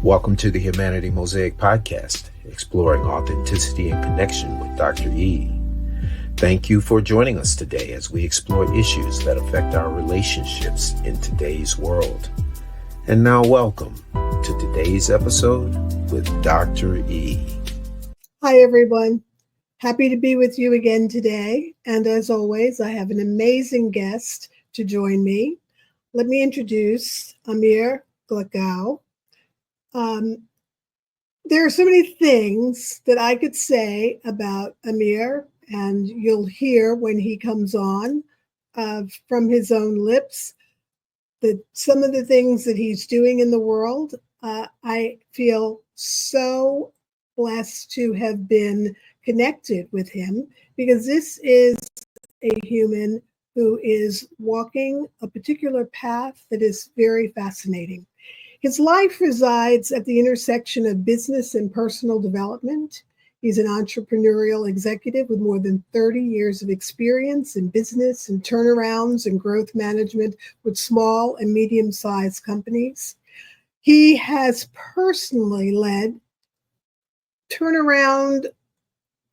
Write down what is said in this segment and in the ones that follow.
Welcome to the Humanity Mosaic podcast, exploring authenticity and connection with Dr. E. Thank you for joining us today as we explore issues that affect our relationships in today's world. And now welcome to today's episode with Dr. E. Hi, everyone. Happy to be with you again today. And as always, I have an amazing guest to join me. Let me introduce Amir Glogau. There are so many things that I could say about Amir, and you'll hear when he comes on from his own lips that some of the things that he's doing in the world. I feel so blessed to have been connected with him, because this is a human who is walking a particular path that is very fascinating. His life resides at the intersection of business and personal development. He's an entrepreneurial executive with more than 30 years of experience in business and turnarounds and growth management with small and medium-sized companies. He has personally led turnaround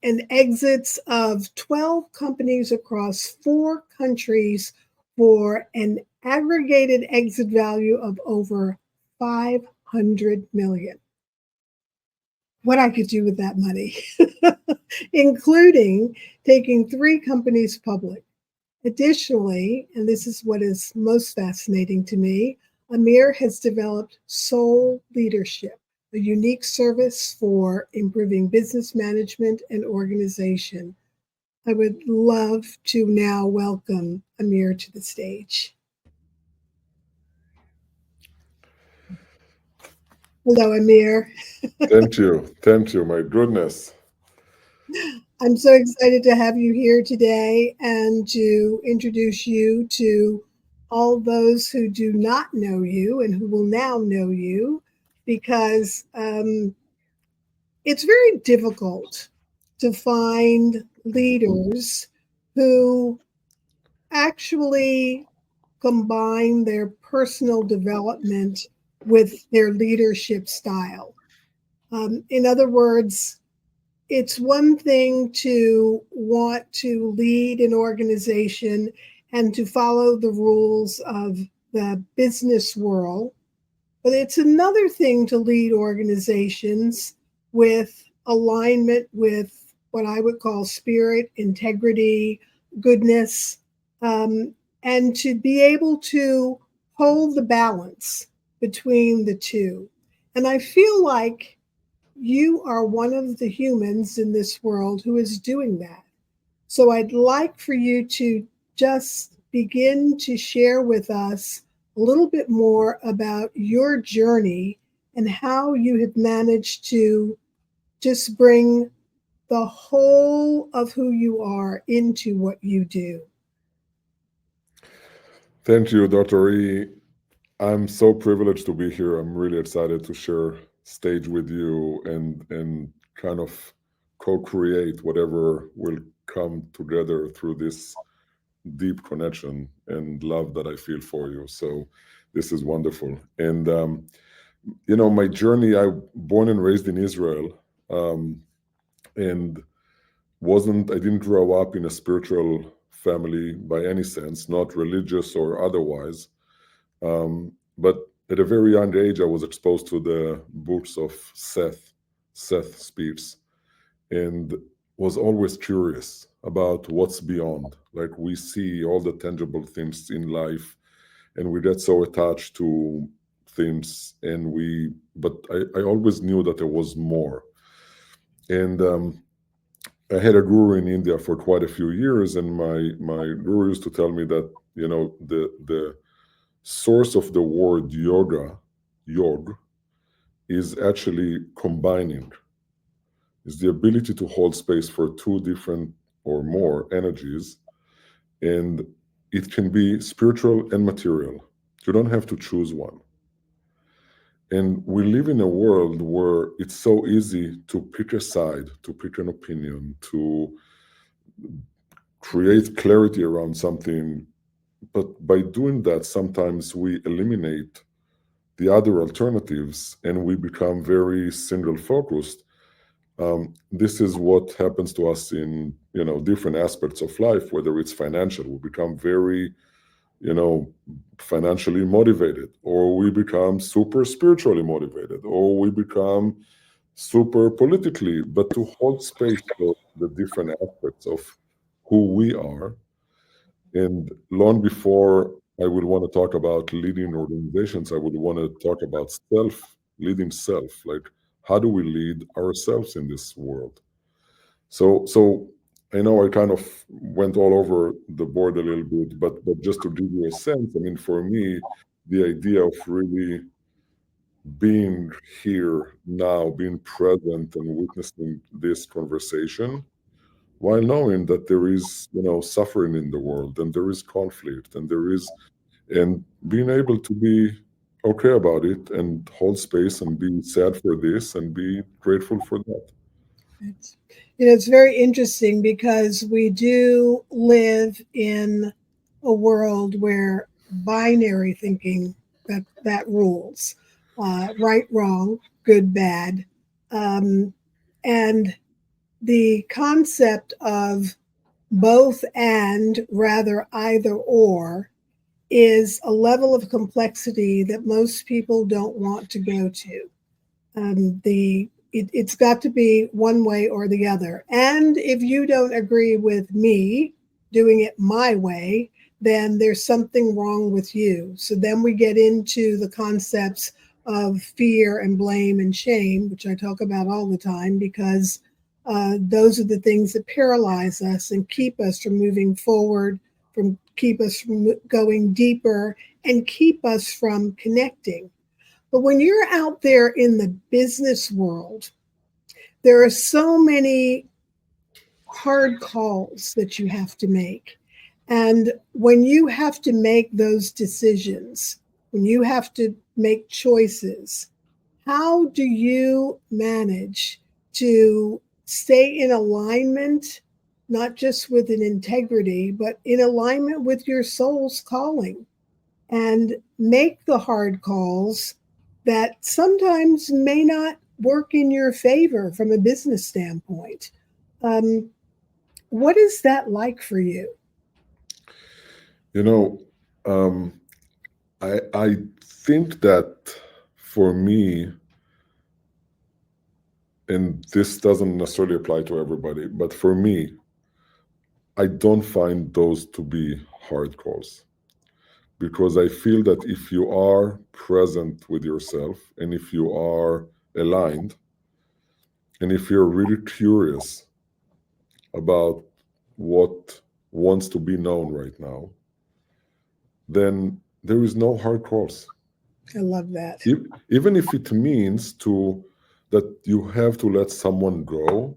and exits of 12 companies across 4 countries for an aggregated exit value of over $500 million. What I could do with that money, including taking 3 companies public. Additionally, and this is what is most fascinating to me, Amir has developed SOULeadership, a unique service for improving business management and organization. I would love to now welcome Amir to the stage. Hello, Amir. Thank you, my goodness. I'm so excited to have you here today and to introduce you to all those who do not know you and who will now know you, because it's very difficult to find leaders who actually combine their personal development with their leadership style. In other words, it's one thing to want to lead an organization and to follow the rules of the business world, but it's another thing to lead organizations with alignment with what I would call spirit, integrity, goodness, and to be able to hold the balance between the two. And I feel like you are one of the humans in this world who is doing that. So I'd like for you to just begin to share with us a little bit more about your journey and how you have managed to just bring the whole of who you are into what you do. Thank you, Dr. E. I'm so privileged to be here. I'm really excited to share stage with you and kind of co-create whatever will come together through this deep connection and love that I feel for you. So this is wonderful. And my journey, I born and raised in Israel, and I didn't grow up in a spiritual family by any sense, not religious or otherwise. But at a very young age, I was exposed to the books of Seth speaks, and was always curious about what's beyond. Like, we see all the tangible things in life, and we get so attached to things, but I always knew that there was more. And I had a guru in India for quite a few years, and my guru used to tell me that, the source of the word yog, is actually combining. Is the ability to hold space for 2 different or more energies, and it can be spiritual and material. You don't have to choose one. And we live in a world where it's so easy to pick a side, to pick an opinion, to create clarity around something. But by doing that, sometimes we eliminate the other alternatives and we become very single focused, this is what happens to us in different aspects of life. Whether it's financial, we become very financially motivated, or we become super spiritually motivated, or we become super politically. But to hold space for the different aspects of who we are, and long before I would want to talk about leading organizations, I would want to talk about leading self. Like, how do we lead ourselves in this world? So I know I kind of went all over the board a little bit, but just to give you a sense, I mean, for me, the idea of really being here now, being present and witnessing this conversation, while knowing that there is, suffering in the world, and there is conflict, and being able to be okay about it and hold space and be sad for this and be grateful for that. It's very interesting because we do live in a world where binary thinking that rules, right, wrong, good, bad, and the concept of both and rather either or is a level of complexity that most people don't want to go to. It's got to be one way or the other. And if you don't agree with me doing it my way, then there's something wrong with you. So then we get into the concepts of fear and blame and shame, which I talk about all the time, because those are the things that paralyze us and keep us from moving forward, keep us from going deeper, and keep us from connecting. But when you're out there in the business world, there are so many hard calls that you have to make. And when you have to make those decisions, when you have to make choices, how do you manage to stay in alignment, not just with an integrity, but in alignment with your soul's calling, and make the hard calls that sometimes may not work in your favor from a business standpoint? What is that like for you? I think that for me, and this doesn't necessarily apply to everybody, but for me, I don't find those to be hard calls, because I feel that if you are present with yourself and if you are aligned and if you're really curious about what wants to be known right now, then there is no hard calls. I love that. Even if it means that you have to let someone go,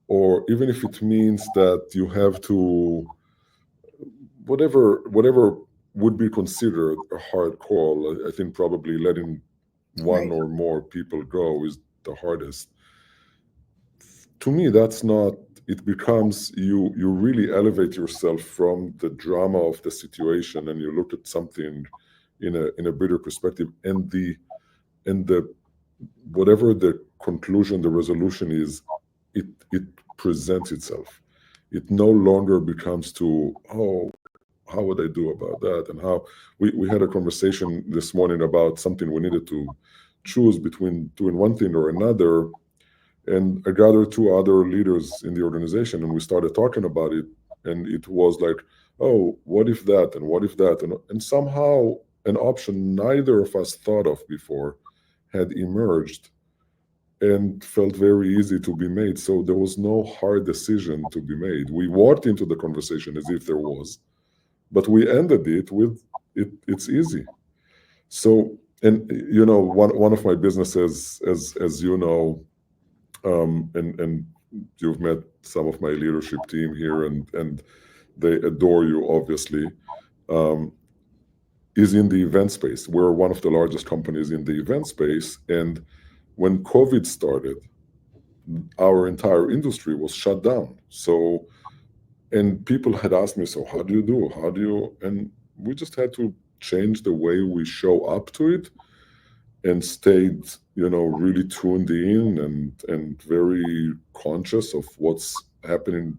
or even if it means that you have to, whatever would be considered a hard call. I think probably letting one or more people go is the hardest. To me, that's not, it becomes, you really elevate yourself from the drama of the situation and you look at something in a bigger perspective, and the whatever the conclusion, the resolution is, it presents itself. It no longer becomes to, oh, how would I do about that? And how we had a conversation this morning about something we needed to choose between doing one thing or another. And I gathered two other leaders in the organization and we started talking about it. And it was like, oh, what if that? And what if that? And somehow an option neither of us thought of before had emerged and felt very easy to be made. So there was no hard decision to be made. We walked into the conversation as if there was, but we ended it with it's easy. So, and one of my businesses, as you know, and you've met some of my leadership team here, and they adore you, obviously, is in the event space. We're one of the largest companies in the event space, and when COVID started, our entire industry was shut down. So, and people had asked me, so how do you do? And we just had to change the way we show up to it and stayed, really tuned in and very conscious of what's happening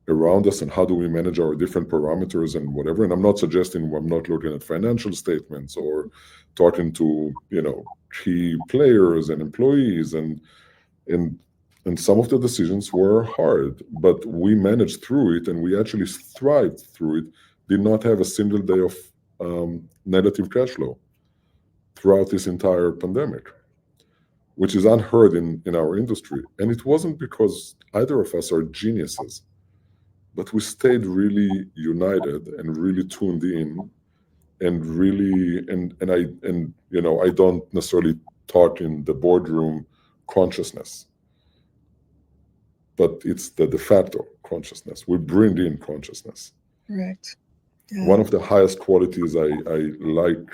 around us and how do we manage our different parameters and whatever. And I'm not suggesting, I'm not looking at financial statements or talking to, key players and employees, and some of the decisions were hard, but we managed through it and we actually thrived through it. Did not have a single day of negative cash flow throughout this entire pandemic, which is unheard in our industry. And it wasn't because either of us are geniuses, but we stayed really united and really tuned in, and really, I don't necessarily talk in the boardroom consciousness, but it's the de facto consciousness. We bring in consciousness. Correct. Yeah. One of the highest qualities I like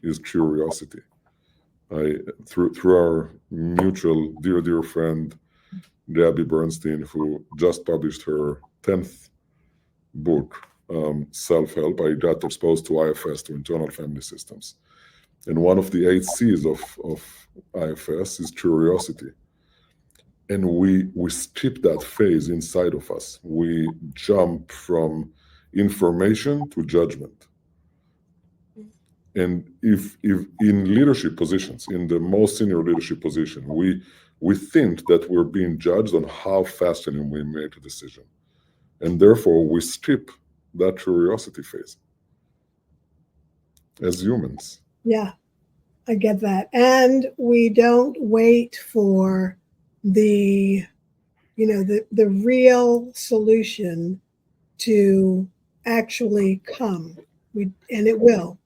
is curiosity. Through our mutual dear friend Gabby Bernstein, who just published her 10th book, Self-Help, I got exposed to IFS, to internal family systems. And one of the 8 C's of IFS is curiosity. And we skip that phase inside of us. We jump from information to judgment. And if in leadership positions, in the most senior leadership position, we think that we're being judged on how fast can we make a decision. And therefore, we skip that curiosity phase as humans. Yeah, I get that. And we don't wait for the real solution to actually come. And it will.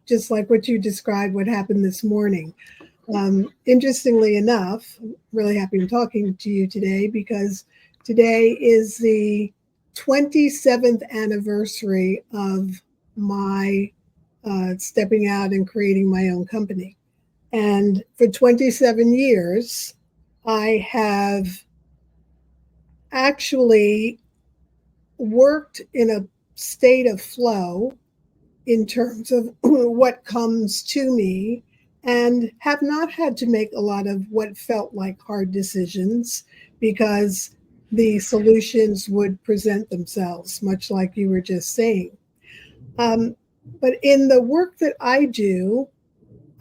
Just like what you described, what happened this morning. Interestingly enough, I'm really happy I'm talking to you today because today is the 27th anniversary of my stepping out and creating my own company. And for 27 years, I have actually worked in a state of flow in terms of what comes to me, and have not had to make a lot of what felt like hard decisions because the solutions would present themselves, much like you were just saying. But in the work that I do,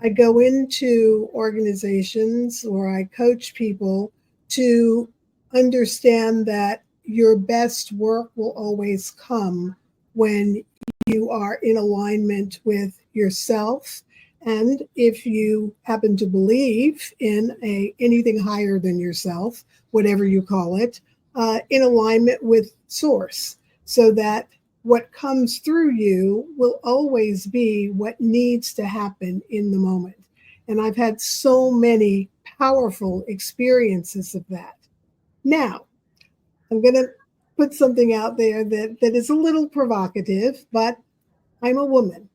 I go into organizations or I coach people to understand that your best work will always come when you are in alignment with yourself. And if you happen to believe in anything higher than yourself, whatever you call it, in alignment with source, so that what comes through you will always be what needs to happen in the moment. And I've had so many powerful experiences of that. Now, I'm going to put something out there that is a little provocative, but I'm a woman.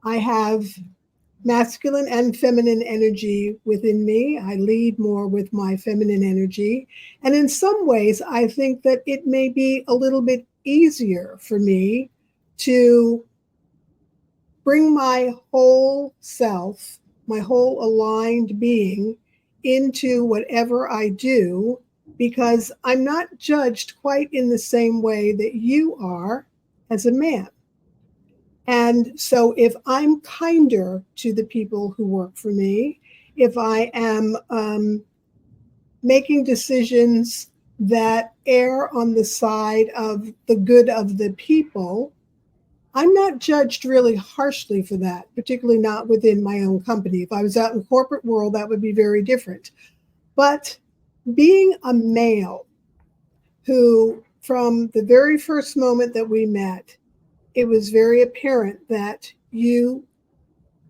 I have masculine and feminine energy within me. I lead more with my feminine energy. And in some ways, I think that it may be a little bit easier for me to bring my whole self, my whole aligned being into whatever I do, because I'm not judged quite in the same way that you are as a man. And so if I'm kinder to the people who work for me, if I am making decisions that err on the side of the good of the people, I'm not judged really harshly for that, particularly not within my own company. If I was out in the corporate world, that would be very different. But being a male who, from the very first moment that we met, it was very apparent that you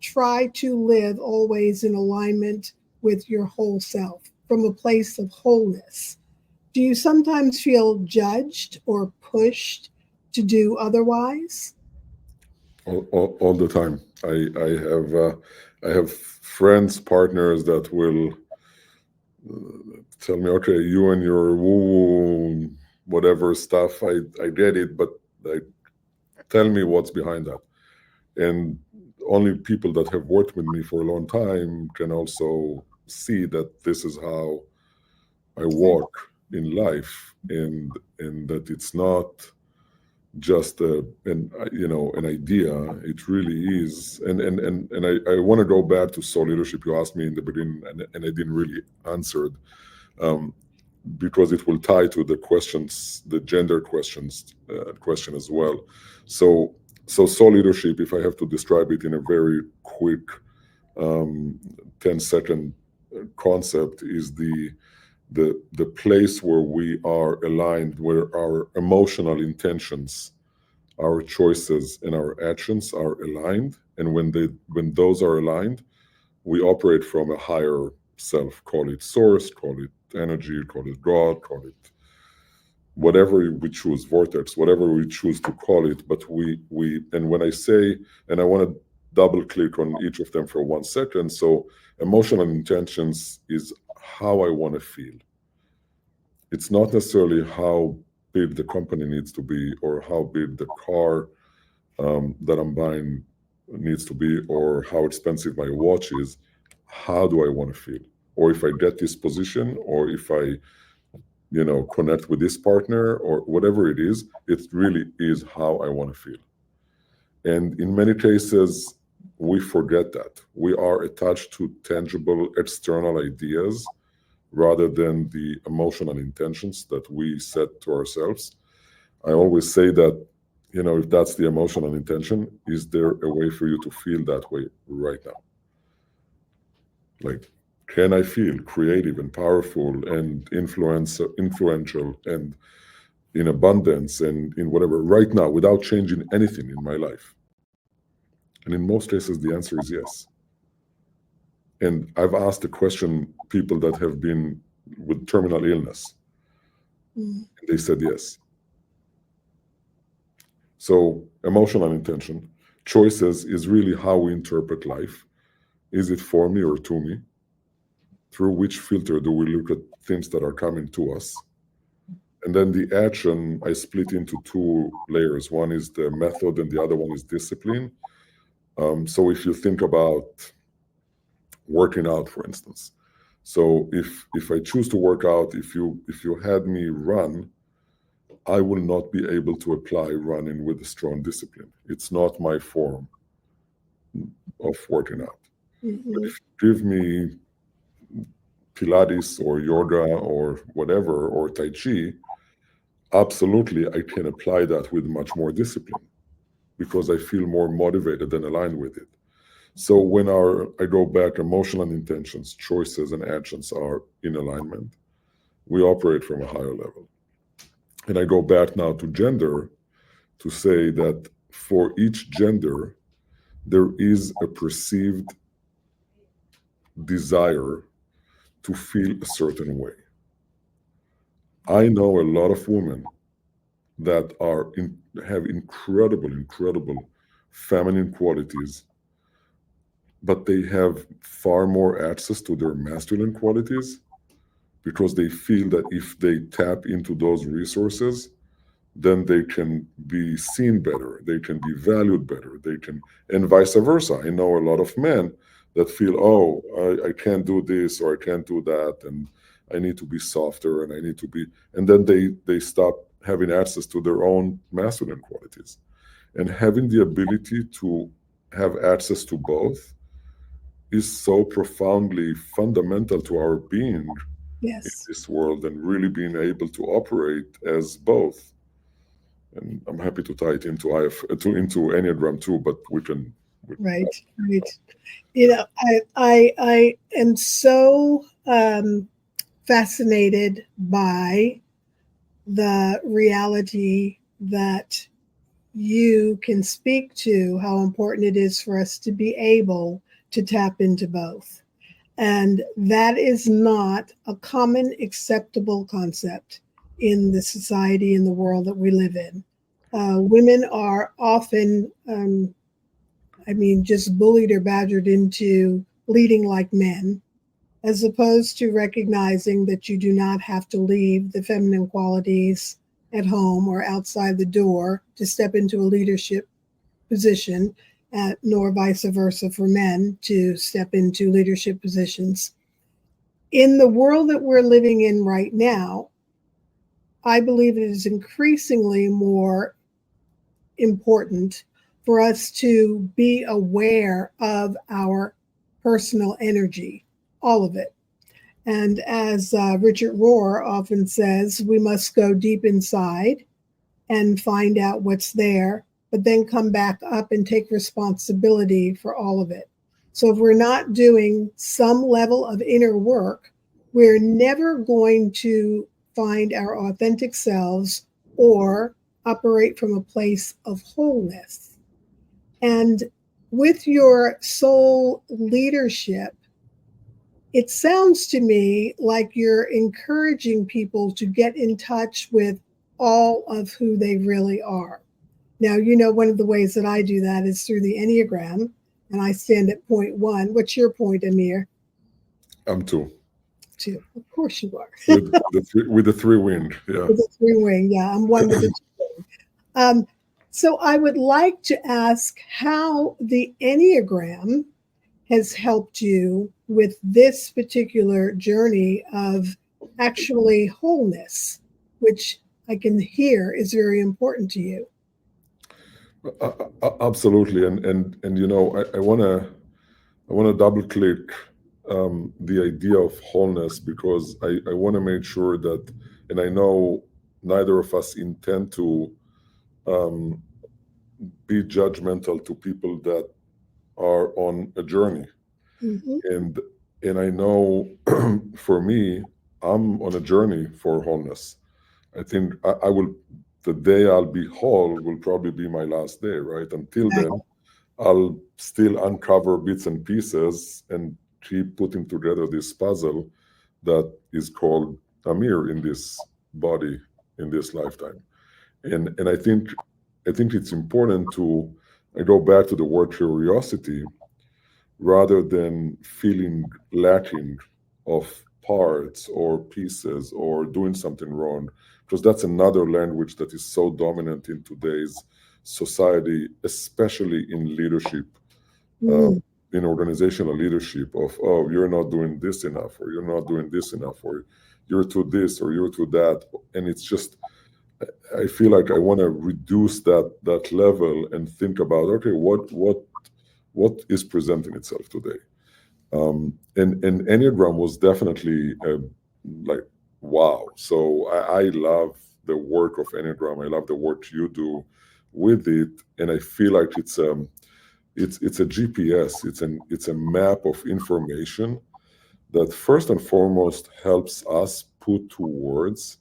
try to live always in alignment with your whole self from a place of wholeness. Do you sometimes feel judged or pushed to do otherwise? All the time. I have friends, partners that will tell me, okay, you and your woo whatever stuff, I get it, but tell me what's behind that. And only people that have worked with me for a long time can also see that this is how I walk in life, and that it's not just an idea. It really is. And I want to go back to soul leadership. You asked me in the beginning, and I didn't really answer it, because it will tie to the questions, the gender questions question as well. So soul leadership, if I have to describe it in a very quick 10-second concept, is the place where we are aligned, where our emotional intentions, our choices, and our actions are aligned. And when those are aligned, we operate from a higher self. Call it source, call it energy, call it God, call it whatever we choose, vortex, whatever we choose to call it. But we and when I say, and I want to double click on each of them for 1 second. So emotional intentions is how I want to feel. It's not necessarily how big the company needs to be, or how big the car that I'm buying needs to be, or how expensive my watch is. How do I want to feel? Or if I get this position, or if I connect with this partner, or whatever it is, it really is how I want to feel. And in many cases, we forget that. We are attached to tangible external ideas rather than the emotional intentions that we set to ourselves. I always say that, if that's the emotional intention, is there a way for you to feel that way right now? Like, can I feel creative and powerful and influential and in abundance and in whatever right now without changing anything in my life? And in most cases, the answer is yes. And I've asked the question people that have been with terminal illness. And they said yes. So emotional intention, choices is really how we interpret life. Is it for me or to me? Through which filter do we look at things that are coming to us? And then the action, I split into 2 layers. One is the method and the other one is discipline. So if you think about working out, for instance. So if I choose to work out, if you had me run, I will not be able to apply running with a strong discipline. It's not my form of working out. But if you give me Pilates or yoga or whatever, or Tai Chi, absolutely I can apply that with much more discipline because I feel more motivated and aligned with it. So when I go back, emotional intentions, choices, and actions are in alignment, we operate from a higher level. And I go back now to gender to say that for each gender, there is a perceived desire to feel a certain way. I know a lot of women that have incredible feminine qualities, but they have far more access to their masculine qualities because they feel that if they tap into those resources, then they can be seen better, they can be valued better, and vice versa. I know a lot of men that feel, oh, I can't do this or I can't do that, and I need to be softer, and I need to be, and then they stop having access to their own masculine qualities. And having the ability to have access to both is so profoundly fundamental to our being in this world, and really being able to operate as both. And I'm happy to tie it into Enneagram too, but we can. Right. I am so fascinated by the reality that you can speak to, how important it is for us to be able to tap into both. And that is not a common acceptable concept in the society, in the world that we live in. Women are often, just bullied or badgered into leading like men, as opposed to recognizing that you do not have to leave the feminine qualities at home or outside the door to step into a leadership position. nor vice versa for men to step into leadership positions. In the world that we're living in right now, I believe it is increasingly more important for us to be aware of our personal energy, all of it. And as Richard Rohr often says, we must go deep inside and find out what's there, but then come back up and take responsibility for all of it. So if we're not doing some level of inner work, we're never going to find our authentic selves or operate from a place of wholeness. And with your soul leadership, it sounds to me like you're encouraging people to get in touch with all of who they really are. Now, you know, one of the ways that I do that is through the Enneagram, and I stand at point 1. What's your point, Amir? I'm 2. 2. Of course you are. with the 3 wing, yeah. With the 3 wing, yeah. I'm 1 with the 2 wing. So I would like to ask how the Enneagram has helped you with this particular journey of actually wholeness, which I can hear is very important to you. Absolutely, and you know, I wanna double click the idea of wholeness, because I want to make sure that, and I know neither of us intend to be judgmental to people that are on a journey. Mm-hmm. And I know for me, I'm on a journey for wholeness. I think I will, the day I'll be whole will probably be my last day, right? Until then, I'll still uncover bits and pieces and keep putting together this puzzle that is called Amir in this body, in this lifetime. And I think it's important to, I go back to the word curiosity, rather than feeling lacking of parts or pieces or doing something wrong, because that's another language that is so dominant in today's society, especially in leadership, in organizational leadership, of, oh, you're not doing this enough, or you're not doing this enough, or you're to this, or you're to that. And it's just, I feel like I want to reduce that level and think about, okay, what is presenting itself today. And Enneagram was definitely like, wow. So I love the work of Enneagram. I love the work you do with it, and I feel like it's a GPS. It's a map of information that first and foremost helps us put to words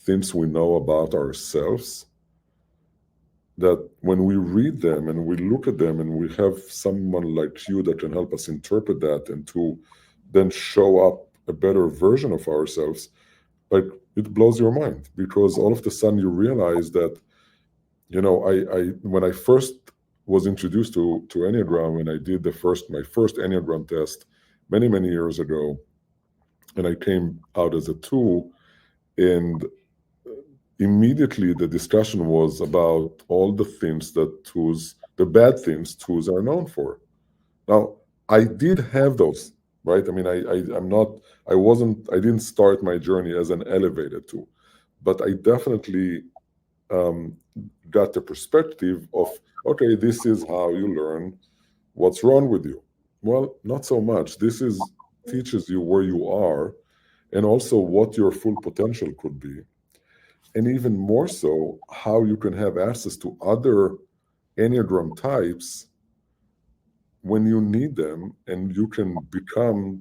things we know about ourselves, that when we read them and we look at them and we have someone like you that can help us interpret that and to then show up a better version of ourselves, like, it blows your mind, because all of a sudden you realize that, you know, I when I first was introduced to Enneagram, and I did my first Enneagram test many years ago, and I came out as a 2, and immediately the discussion was about all the things that 2s, the bad things 2s are known for. Now, I did have those, right? I mean, I didn't start my journey as an elevated 2, but I definitely got the perspective of, okay, this is how you learn what's wrong with you. Well, not so much. This teaches you where you are, and also what your full potential could be. And even more so, how you can have access to other Enneagram types when you need them, and you can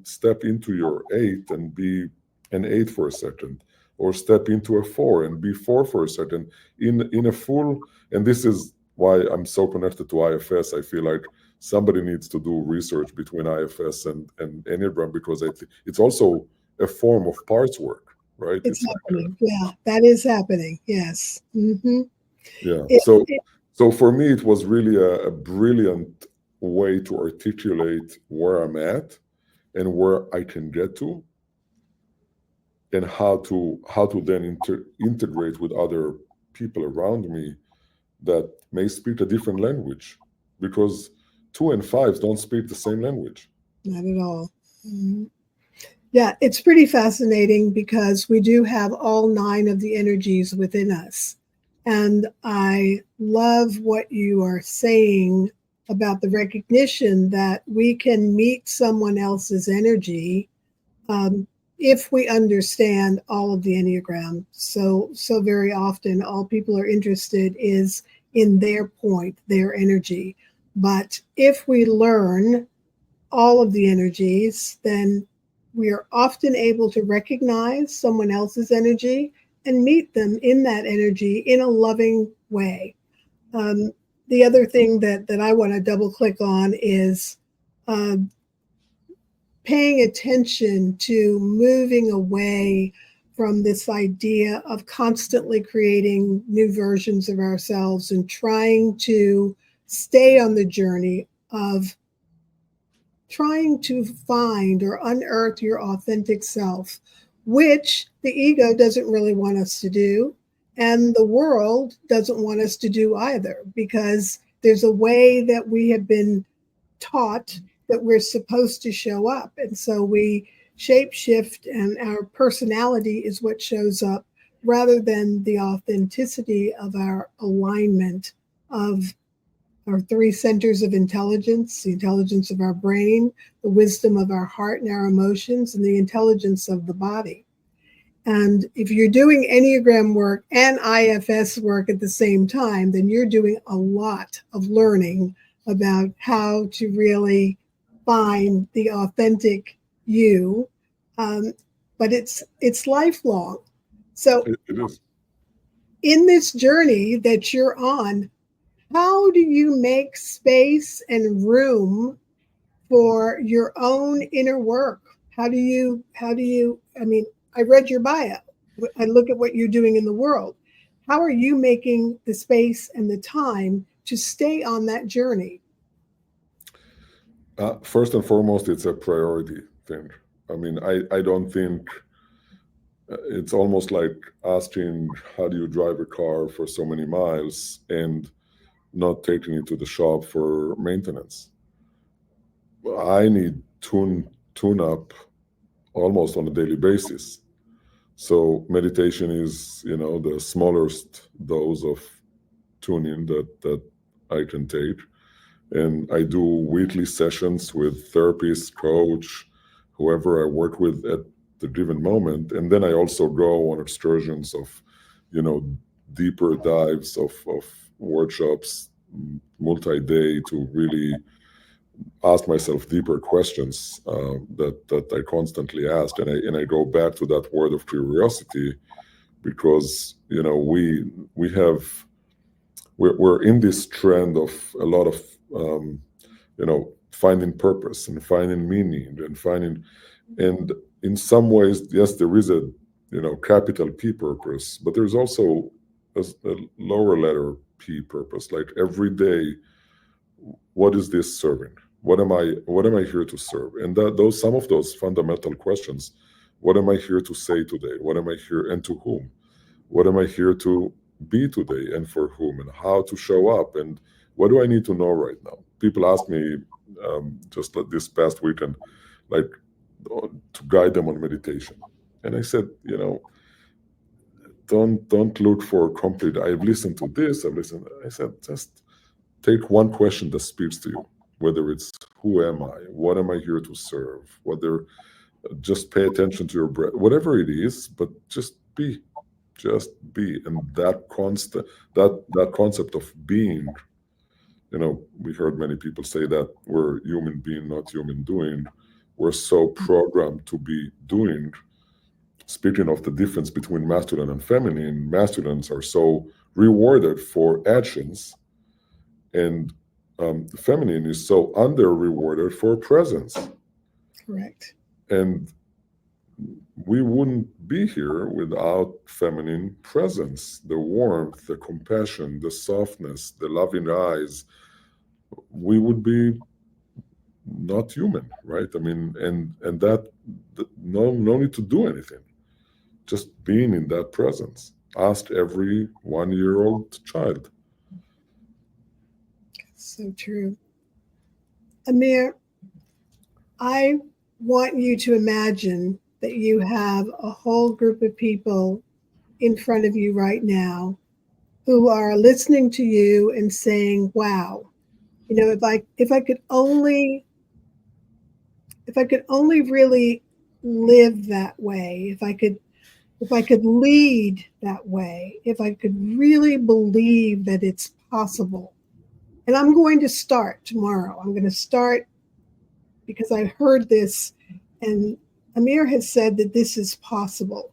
step into your 8 and be an 8 for a second, or step into a 4 and be 4 for a second in a full. And this is why I'm so connected to IFS. I feel like somebody needs to do research between IFS and Enneagram, because it's also a form of parts work. Right? It's happening. Yeah, that is happening. Yes. Mm-hmm. Yeah. So for me, it was really a brilliant way to articulate where I'm at and where I can get to, and how to then integrate with other people around me that may speak a different language. Because 2 and 5 don't speak the same language. Not at all. Mm-hmm. Yeah, it's pretty fascinating because we do have all 9 of the energies within us. And I love what you are saying about the recognition that we can meet someone else's energy if we understand all of the Enneagram. So very often, all people are interested is in their point, their energy. But if we learn all of the energies, then we are often able to recognize someone else's energy and meet them in that energy in a loving way. The other thing that I want to double click on is paying attention to moving away from this idea of constantly creating new versions of ourselves and trying to stay on the journey of trying to find or unearth your authentic self, which the ego doesn't really want us to do. And the world doesn't want us to do either, because there's a way that we have been taught that we're supposed to show up. And so we shape shift, and our personality is what shows up rather than the authenticity of our alignment of our 3 centers of intelligence, the intelligence of our brain, the wisdom of our heart and our emotions, and the intelligence of the body. And if you're doing Enneagram work and IFS work at the same time, then you're doing a lot of learning about how to really find the authentic you. But it's lifelong. So It is. in this journey that you're on, how do you make space and room for your own inner work? How do you, I mean, I read your bio. I look at what you're doing in the world. How are you making the space and the time to stay on that journey? First and foremost, it's a priority thing. I mean, I don't think it's almost like asking, how do you drive a car for so many miles and not taking it to the shop for maintenance? I need tune up almost on a daily basis. So meditation is, the smallest dose of tuning that I can take. And I do weekly sessions with therapist, coach, whoever I work with at the given moment. And then I also go on excursions of, deeper dives of workshops, multi-day, to really ask myself deeper questions that I constantly ask. And I go back to that word of curiosity, because, we're in this trend of a lot of, finding purpose and finding meaning and in some ways, yes, there is a, capital P purpose, but there's also a lower letter P purpose. Like every day, what is this serving? What am I here to serve? And some of those fundamental questions, what am I here to say today? What am I here, and to whom? What am I here to be today, and for whom, and how to show up, and what do I need to know right now? People ask me just this past weekend, like, to guide them on meditation, and I said, don't look for complete. I've listened to this. I said, just take one question that speaks to you, whether it's who am I, what am I here to serve, whether just pay attention to your breath, whatever it is, but just be. And that concept of being, we heard many people say that we're human being, not human doing. We're so programmed to be doing. Speaking of the difference between masculine and feminine, masculines are so rewarded for actions, and feminine is so under rewarded for presence. Correct. And we wouldn't be here without feminine presence, the warmth, the compassion, the softness, the loving eyes. We would be not human, right? I mean, and that no need to do anything, just being in that presence. Ask every 1-year-old child. So true. Amir, I want you to imagine that you have a whole group of people in front of you right now who are listening to you and saying, wow, if I could only really live that way, if I could lead that way, if I could really believe that it's possible. And I'm going to start tomorrow. I'm going to start because I heard this, and Amir has said that this is possible.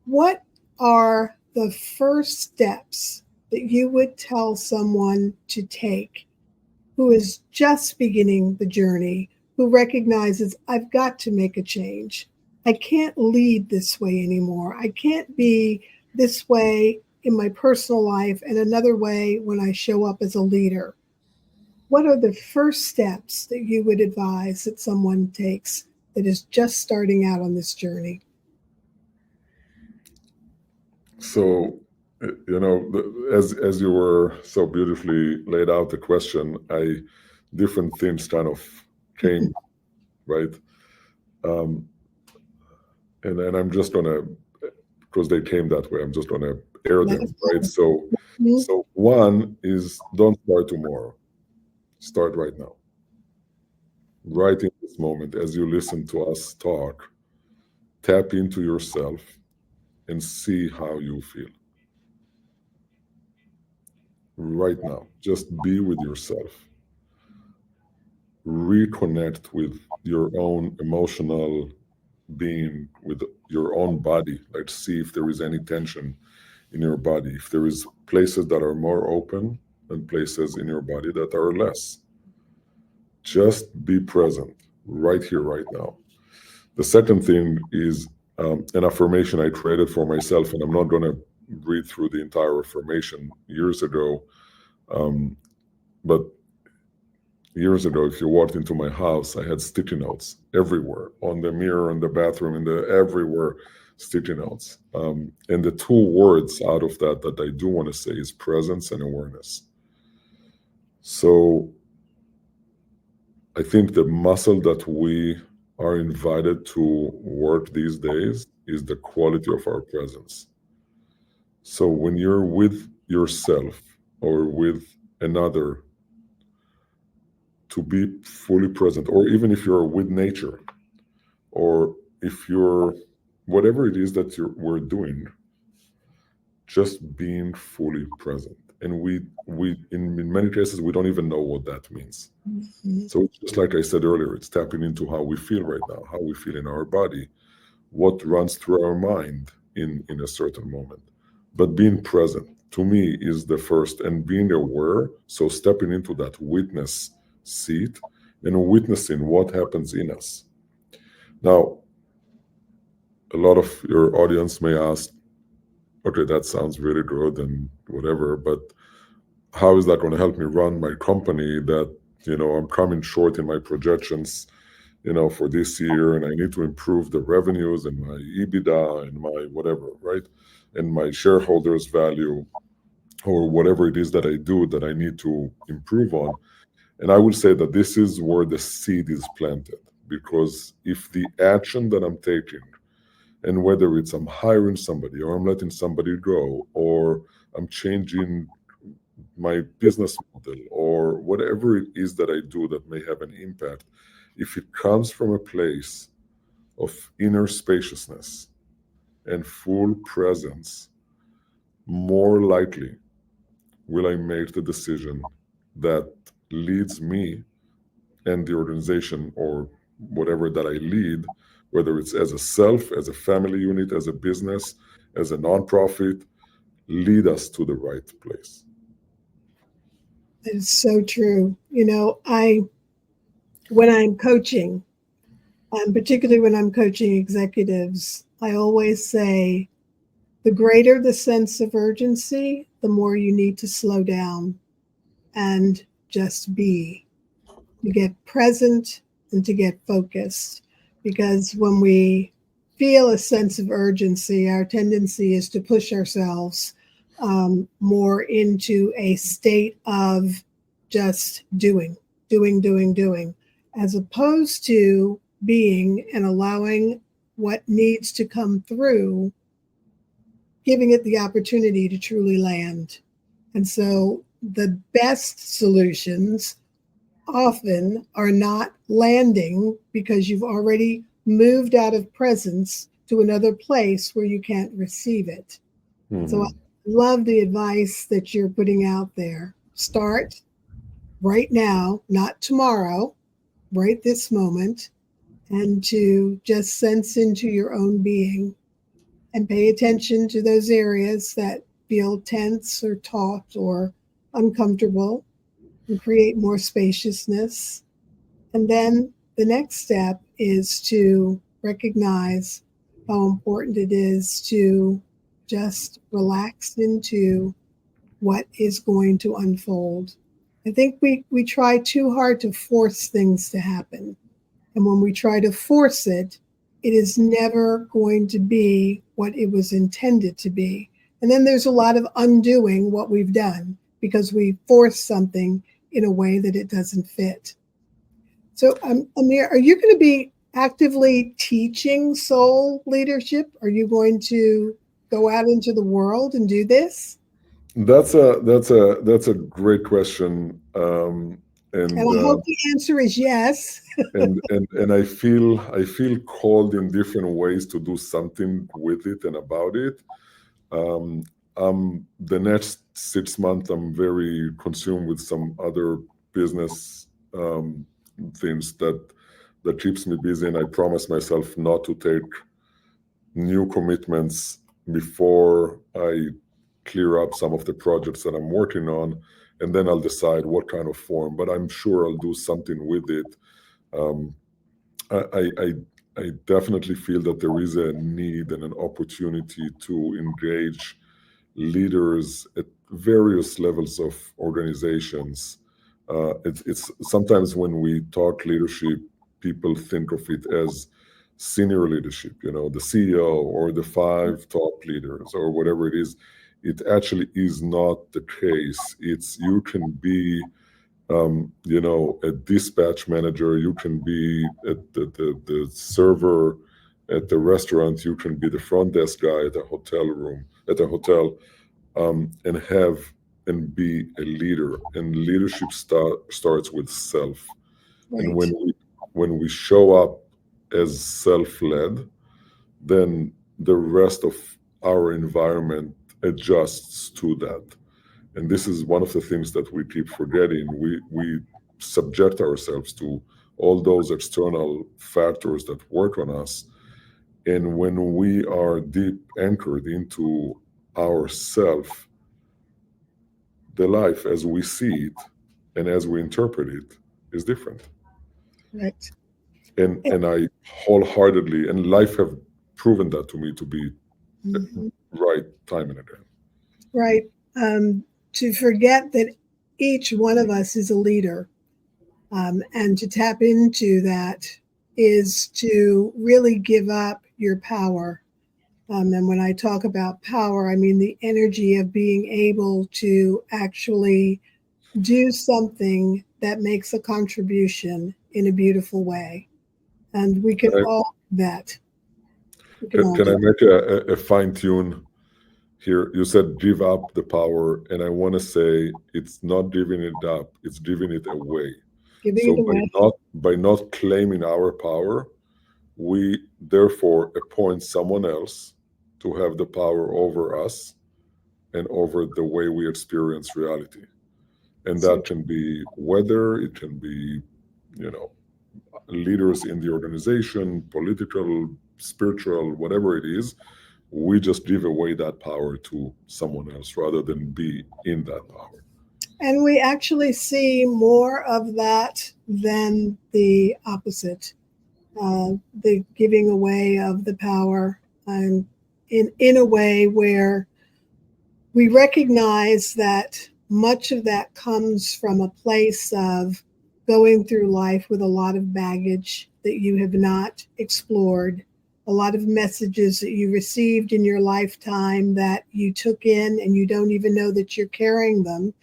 What are the first steps that you would tell someone to take who is just beginning the journey, who recognizes, I've got to make a change. I can't lead this way anymore. I can't be this way in my personal life and another way when I show up as a leader. What are the first steps that you would advise that someone takes that is just starting out on this journey? So, as you were so beautifully laid out the question, different themes kind of came, right? And I'm just gonna, because they came that way, I'm just gonna air them, right? So one is, don't start tomorrow. Start right now. Right in this moment, as you listen to us talk, tap into yourself and see how you feel. Right now, just be with yourself. Reconnect with your own emotional being, with your own body. Like, see if there is any tension in your body, if there is places that are more open and places in your body that are less. Just be present right here, right now. The second thing is an affirmation I created for myself, and I'm not going to read through the entire affirmation years ago. But years ago, if you walked into my house, I had sticky notes everywhere, on the mirror, in the bathroom, everywhere, sticky notes. And the two words out of that I do want to say is presence and awareness. So I think the muscle that we are invited to work these days is the quality of our presence. So when you're with yourself or with another, to be fully present, or even if you're with nature, or if you're whatever it is that we're doing, just being fully present. And we in many cases, we don't even know what that means. Mm-hmm. So it's just like I said earlier, it's tapping into how we feel right now, how we feel in our body, what runs through our mind in a certain moment. But being present, to me, is the first, and being aware. So stepping into that witness seat and witnessing what happens in us. Now, a lot of your audience may ask, okay, that sounds really good and whatever, but how is that going to help me run my company that, I'm coming short in my projections, for this year, and I need to improve the revenues and my EBITDA and my whatever, right? And my shareholders' value, or whatever it is that I do that I need to improve on. And I will say that this is where the seed is planted, because if the action that I'm taking, and whether it's I'm hiring somebody, or I'm letting somebody go, or I'm changing my business model, or whatever it is that I do that may have an impact, if it comes from a place of inner spaciousness and full presence, more likely will I make the decision that leads me and the organization, or whatever that I lead, whether it's as a self, as a family unit, as a business, as a nonprofit, lead us to the right place. That is so true. When I'm coaching, particularly when I'm coaching executives, I always say, the greater the sense of urgency, the more you need to slow down and just be, to get present and to get focused. Because when we feel a sense of urgency, our tendency is to push ourselves more into a state of just doing, as opposed to being and allowing what needs to come through, giving it the opportunity to truly land. And so the best solutions often are not landing because you've already moved out of presence to another place where you can't receive it. Mm-hmm. So I love the advice that you're putting out there. Start right now, not tomorrow, right this moment, and to just sense into your own being and pay attention to those areas that feel tense or taut or uncomfortable, and create more spaciousness. And then the next step is to recognize how important it is to just relax into what is going to unfold. I think we try too hard to force things to happen. And when we try to force it, it is never going to be what it was intended to be. And then there's a lot of undoing what we've done because we force something in a way that it doesn't fit. So, Amir, are you going to be actively teaching soul leadership? Are you going to go out into the world and do this? That's a great question. And I hope the answer is yes. and I feel called in different ways to do something with it and about it. The next 6 months, I'm very consumed with some other business things that keeps me busy, and I promise myself not to take new commitments before I clear up some of the projects that I'm working on, and then I'll decide what kind of form. But I'm sure I'll do something with it. I definitely feel that there is a need and an opportunity to engage leaders at various levels of organizations. It's sometimes when we talk leadership, people think of it as senior leadership, the CEO or the 5 top leaders or whatever it is. It actually is not the case. You can be a dispatch manager, you can be at the server at the restaurant, you can be the front desk guy at the hotel, and be a leader. And leadership starts with self. Right. And when we show up as self-led, then the rest of our environment adjusts to that. And this is one of the things that we keep forgetting. We subject ourselves to all those external factors that work on us. And when we are deep anchored into ourself, the life as we see it and as we interpret it is different. Right. And I wholeheartedly, and life have proven that to me to be right time and again. Right. To forget that each one of us is a leader, and to tap into that is to really give up your power. And when I talk about power, I mean the energy of being able to actually do something that makes a contribution in a beautiful way. And we can all do that. Can I make a fine tune here? You said give up the power, and I want to say it's not giving it up, it's giving it away. By not claiming our power, we therefore appoint someone else to have the power over us and over the way we experience reality. And that can be weather, it can be, leaders in the organization, political, spiritual, whatever it is. We just give away that power to someone else rather than be in that power. And we actually see more of that than the opposite, the giving away of the power, and in a way where we recognize that much of that comes from a place of going through life with a lot of baggage that you have not explored, a lot of messages that you received in your lifetime that you took in and you don't even know that you're carrying them.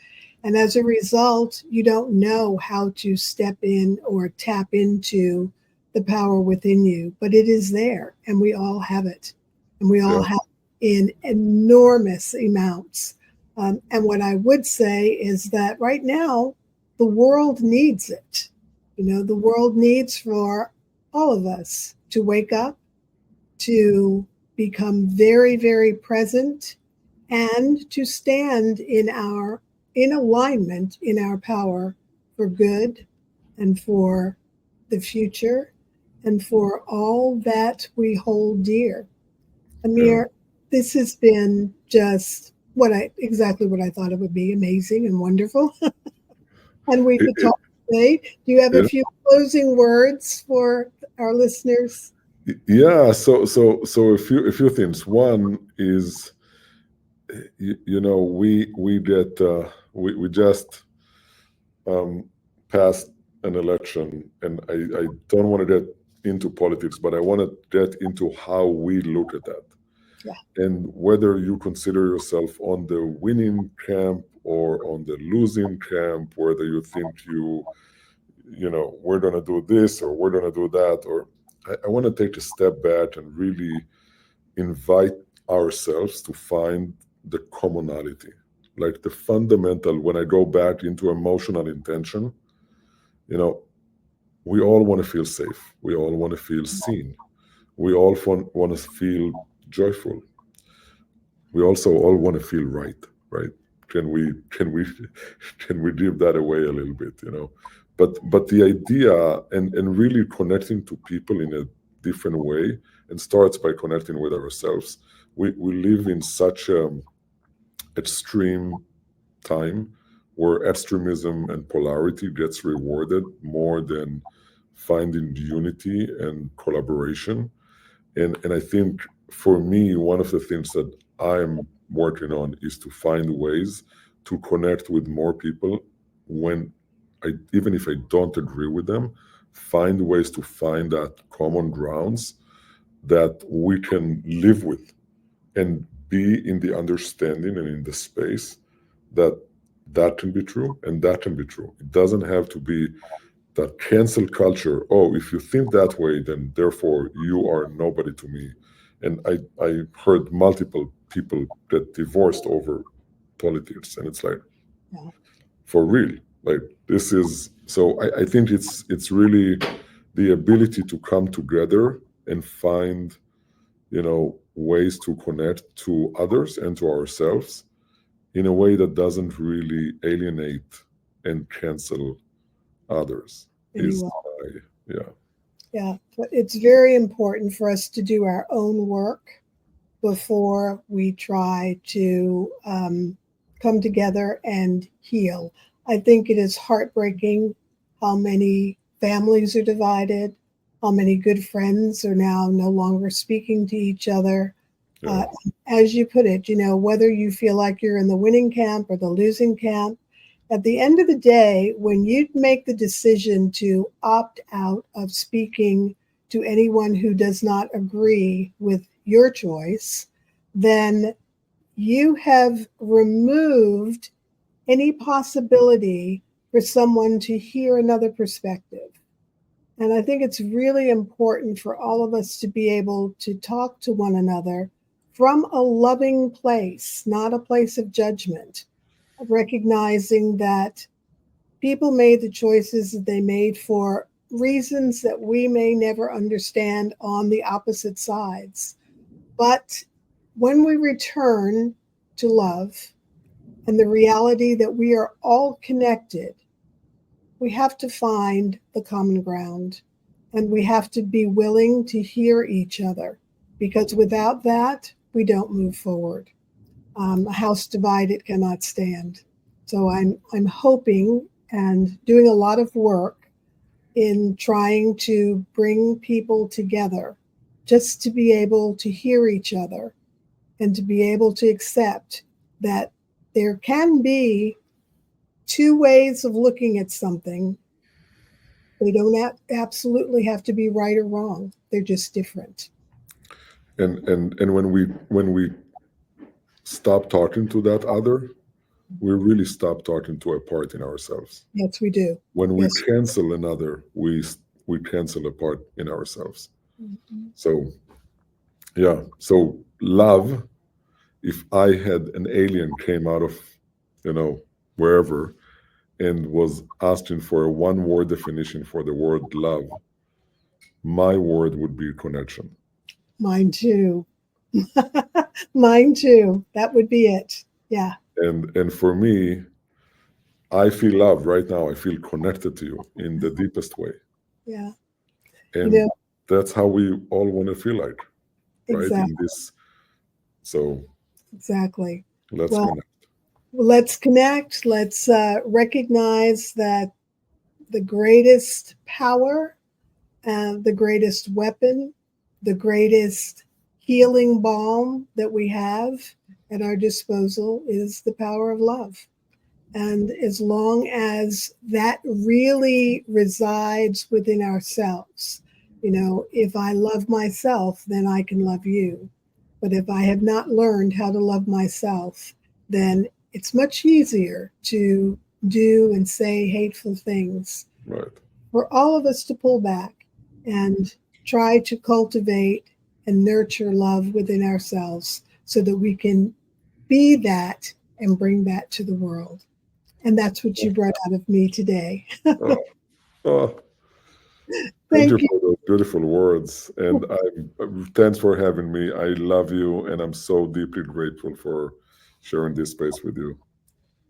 And as a result, you don't know how to step in or tap into the power within you, but it is there, and we all have it. And we all Yeah. have in enormous amounts. And what I would say is that right now, the world needs it. The world needs for all of us to wake up, to become very, very present, and to stand in alignment in our power for good and for the future and for all that we hold dear. Amir, this has been just exactly what I thought it would be, amazing and wonderful. And we could talk today. Do you have a It, few closing words for our listeners? yeah. So a few things. One is, we just passed an election, and I don't want to get into politics, but I want to get into how we look at that. Yeah. And whether you consider yourself on the winning camp or on the losing camp, whether you think we're going to do this or we're going to do that, or I want to take a step back and really invite ourselves to find the commonality, like the fundamental. When I go back into emotional intention, we all want to feel safe. We all want to feel seen. We all want to feel joyful. We also all want to feel right, right? Can we give that away a little bit, But the idea and really connecting to people in a different way, and starts by connecting with ourselves. We live in such extreme time where extremism and polarity gets rewarded more than finding unity and collaboration. And I think for me, one of the things that I'm working on is to find ways to connect with more people when even if I don't agree with them, find ways to find that common grounds that we can live with, and be in the understanding and in the space that that can be true and that can be true. It doesn't have to be that cancel culture. Oh, if you think that way, then therefore you are nobody to me. And I heard multiple people get divorced over politics, and it's like, Yeah. for real, like this is. So I think it's really the ability to come together and find ways to connect to others and to ourselves in a way that doesn't really alienate and cancel others. Is yeah. Yeah, but it's very important for us to do our own work before we try to come together and heal. I think it is heartbreaking how many families are divided, how many good friends are now no longer speaking to each other. Yeah. As you put it, whether you feel like you're in the winning camp or the losing camp, at the end of the day, when you make the decision to opt out of speaking to anyone who does not agree with your choice, then you have removed any possibility for someone to hear another perspective. And I think it's really important for all of us to be able to talk to one another from a loving place, not a place of judgment, recognizing that people made the choices that they made for reasons that we may never understand on the opposite sides. But when we return to love and the reality that we are all connected, we have to find the common ground, and we have to be willing to hear each other, because without that, we don't move forward. A house divided cannot stand. So I'm hoping and doing a lot of work in trying to bring people together just to be able to hear each other and to be able to accept that there can be two ways of looking at something. They don't absolutely have to be right or wrong. They're just different. And when we stop talking to that other, we really stop talking to a part in ourselves. Yes, we do. When we Yes. cancel another, we cancel a part in ourselves. Mhm. So, yeah. So love, if I had an alien came out of, wherever, and was asking for a one-word definition for the word love, my word would be connection. Mine too. Mine too. That would be it. Yeah. And for me, I feel love right now. I feel connected to you in the deepest way. Yeah. And that's how we all want to feel like, right? Exactly. In this. So Exactly. let's Well, connect. let's connect. Let's recognize that the greatest power, the greatest weapon, the greatest healing balm that we have at our disposal is the power of love. And as long as that really resides within ourselves, if I love myself, then I can love you. But if I have not learned how to love myself, then it's much easier to do and say hateful things. Right. For all of us to pull back and try to cultivate and nurture love within ourselves so that we can be that and bring that to the world. And that's what you brought out of me today. Oh, thank Thank you you. for those beautiful words. And thanks for having me. I love you, and I'm so deeply grateful for sharing this space with you.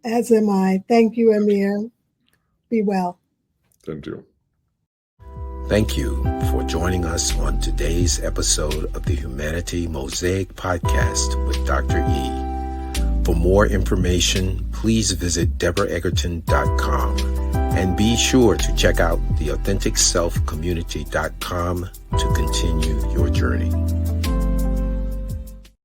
As am I. Thank you, Amir. Be well. Thank you. Thank you for joining us on today's episode of the Humanity Mosaic podcast with Dr. E. For more information, please visit deborah.egerton.com and be sure to check out theauthenticselfcommunity.com to continue your journey.